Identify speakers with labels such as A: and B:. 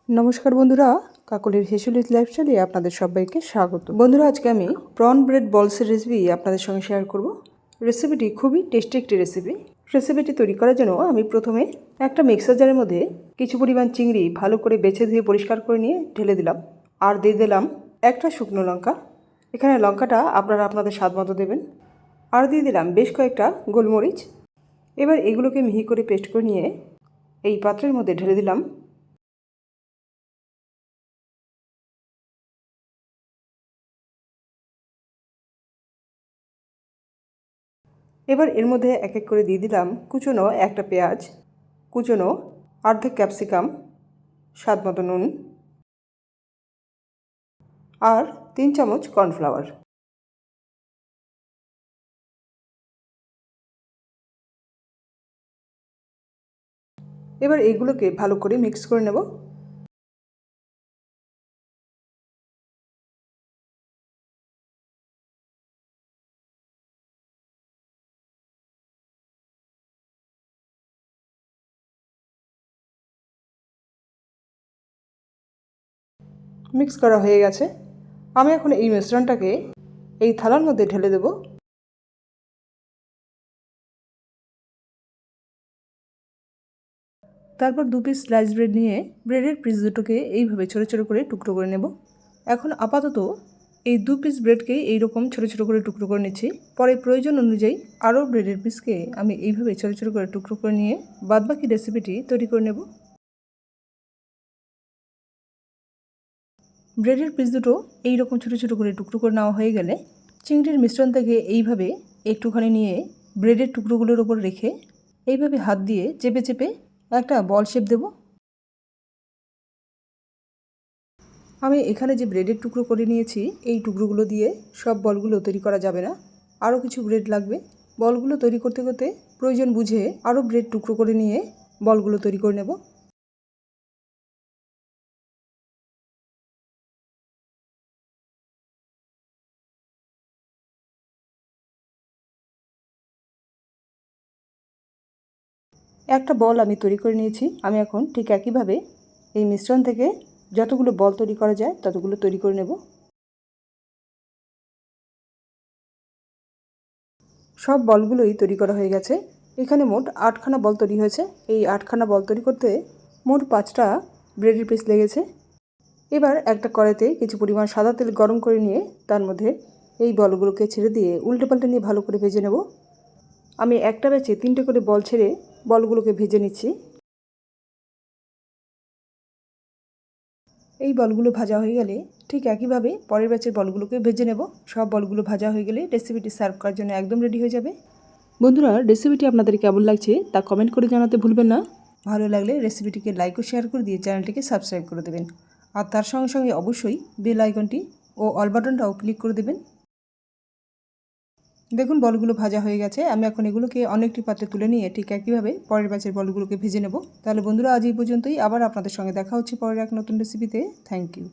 A: নমস্কার বন্ধুরা, কাকলির হেসুলিস লাইফস্টাইলে আপনাদের সবাইকে স্বাগত। বন্ধুরা, আজকে আমি প্রন ব্রেড বলসের রেসিপি আপনাদের সঙ্গে শেয়ার করব। রেসিপিটি খুবই টেস্টি একটি রেসিপি। রেসিপিটি তৈরি করার জন্য আমি প্রথমে একটা মিক্সার জারের মধ্যে কিছু পরিমাণ চিংড়ি ভালো করে বেছে ধুয়ে পরিষ্কার করে নিয়ে ঢেলে দিলাম। আর দিয়ে দিলাম একটা শুকনো লঙ্কা। এখানে লঙ্কাটা আপনারা আপনাদের স্বাদ মতো দেবেন। আর দিয়ে দিলাম বেশ কয়েকটা গোলমরিচ। এবার এগুলোকে মিহি করে পেস্ট করে নিয়ে এই পাত্রের মধ্যে ঢেলে দিলাম। এবার এর মধ্যে এক এক করে দিয়ে দিলাম কুচনো একটা পেঁয়াজ, কুচনো অর্ধেক ক্যাপসিকাম, স্বাদ মতো নুন আর 3 চামচ কর্নফ্লাওয়ার। এবার এইগুলোকে ভালো করে মিক্স করে নেব। মিক্স করা হয়ে গেছে। আমি এখন এই মিশ্রণটাকে এই থালার মধ্যে ঢেলে দেব। তারপর 2 পিস স্লাইস ব্রেড নিয়ে ব্রেডের পিস দুটোকে এইভাবে ছোটো ছোটো করে টুকরো করে নেব। এখন আপাতত এই 2 পিস ব্রেডকে এইরকম ছোটো ছোটো করে টুকরো করে নিচ্ছি। পরে প্রয়োজন অনুযায়ী আরও ব্রেডের পিসকে আমি এইভাবে ছোটো ছোটো করে টুকরো করে নিয়ে বাদবাকি রেসিপিটি তৈরি করে নেব। ব্রেডের পিস দুটো এইরকম ছোটো ছোটো করে টুকরো করে নেওয়া হয়ে গেলে চিংড়ির মিশ্রণ থেকে এইভাবে একটুখানি নিয়ে ব্রেডের টুকরোগুলোর ওপর রেখে এইভাবে হাত দিয়ে চেপে চেপে একটা বল শেপ দেব। আমি এখানে যে ব্রেডের টুকরো করে নিয়েছি এই টুকরোগুলো দিয়ে সব বলগুলো তৈরি করা যাবে না, আরও কিছু ব্রেড লাগবে। বলগুলো তৈরি করতে করতে প্রয়োজন বুঝে আরও ব্রেড টুকরো করে নিয়ে বলগুলো তৈরি করে নেব। একটা বল আমি তৈরি করে নিয়েছি। আমি এখন ঠিক একইভাবে এই মিশ্রণ থেকে যতগুলো বল তৈরি করা যায় ততগুলো তৈরি করে নেব। সব বলগুলোই তৈরি করা হয়ে গেছে। এখানে মোট 8খানা বল তৈরি হয়েছে। এই 8খানা বল তৈরি করতে মোট 5টা ব্রেডের পিস লেগেছে। এবার একটা কড়াইতে কিছু পরিমাণ সাদা তেল গরম করে নিয়ে তার মধ্যে এই বলগুলোকে ছেড়ে দিয়ে উল্টে পাল্টে নিয়ে ভালো করে ভেজে নেব। আমি একটা ব্যাচে 3টে করে বল ছেড়ে বলগুলোকে ভেজে নিচ্ছি। এই বলগুলো ভাজা হয়ে গেলে ঠিক একইভাবে পরের ব্যাচের বলগুলোকে ভেজে নেব। সব বলগুলো ভাজা হয়ে গেলে রেসিপিটি সার্ভ করার জন্য একদম রেডি হয়ে যাবে। বন্ধুরা, রেসিপিটি আপনাদের কেমন লাগছে তা কমেন্ট করে জানাতে ভুলবেন না। ভালো লাগলে রেসিপিটিকে লাইক ও শেয়ার করে দিয়ে চ্যানেলটিকে সাবস্ক্রাইব করে দেবেন। আর তার সঙ্গে সঙ্গে অবশ্যই বেল আইকনটি ও অল বাটনটাও ক্লিক করে দেবেন। দেখুন বলগুলো ভাজা হয়ে গেছে। আমি এখন এগুলোকে অনেকটি পাত্রে তুলে নিয়ে ঠিক একইভাবে পরের ব্যাচের বলগুলোকে ভেজে নেব। তাহলে বন্ধুরা, আজ এই পর্যন্তই। আবার আপনাদের সঙ্গে দেখা হচ্ছে পরের এক নতুন রেসিপিতে। Thank you.